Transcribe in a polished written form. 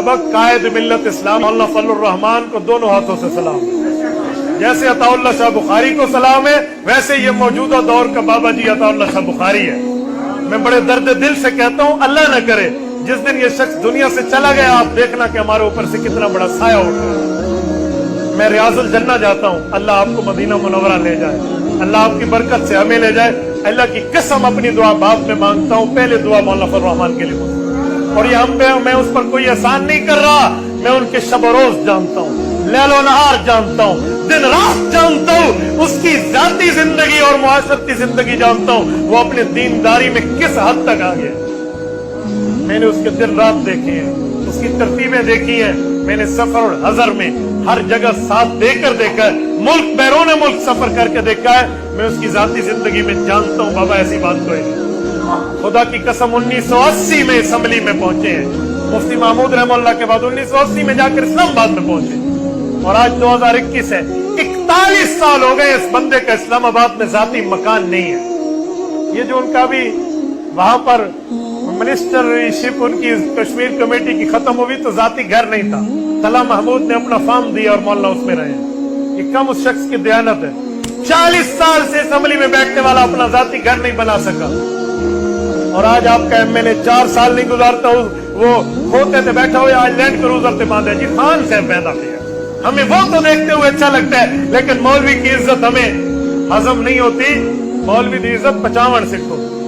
सबक कायद मिल्लत इस्लाम मौलाना फजलुर रहमान को दोनों हाथों से सलाम। जैसे अताउल्लाह शाह बुखारी को सलाम है, वैसे ये मौजूदा दौर का बाबा जी अताउल्लाह शाह बुखारी है। मैं बड़े दर्द दिल से कहता हूँ, अल्लाह न करे जिस दिन ये शख्स दुनिया से चला गया, आप देखना कि हमारे ऊपर से कितना बड़ा साया उठ रहा है। मैं रियाजुल जन्नह जाता हूँ, अल्लाह आपको मदीना मुनव्वरा ले जाए, अल्लाह आपकी बरकत से हमें ले जाए। अल्लाह की कसम अपनी दुआ बाद में मांगता हूँ, पहले दुआ मौलाना फजलुर रहमान के लिए। और ये हम पे, मैं उस पर कोई एहसान नहीं कर रहा, मैं उनके शब रोज जानता हूँ, लैलो नहार जानता हूँ, दिन रात जानता हूँ, उसकी जाती जिंदगी और मुआशरती जिंदगी जानता हूँ, वो अपने दीनदारी में किस हद तक आ गया। मैंने उसके दिन रात देखे हैं, उसकी तरतीबें देखी हैं, मैंने सफर और हजर में हर जगह साथ देकर देखा है, मुल्क बैरून मुल्क सफर करके देखा है। मैं उसकी जाती जिंदगी में जानता हूँ बाबा ऐसी बात तो है। खुदा की कसम 1980 में असम्बली में पहुंचे हैं, मुफ्ती महमूद रहमतुल्लाह के बाद 1980 में जाकर इस्लामाबाद में पहुंचे, और आज 2021 है। 41 साल हो गए इस बंदे का इस्लामाबाद में जाती मकान नहीं है। ये जो उनका भी वहां पर मिनिस्टरशिप उनकी कश्मीर कमेटी की खत्म हुई तो जाती घर नहीं था, तला महमूद ने अपना फार्म दिया और मौलाना उसमें रहे। ये कम उस शख्स की दयानत है। 40 साल से असम्बली में बैठने वाला अपना जाती घर नहीं बना सका, और आज आपका एमएलए 4 साल नहीं गुजारता, वो होते थे बैठा हुआ, आज लैंड क्रूजर से बांधे जी खान से पैदा किया। हमें वो तो देखते हुए अच्छा लगता है, लेकिन मौलवी की इज्जत हमें हजम नहीं होती। मौलवी की इज्जत 55 सिख होती।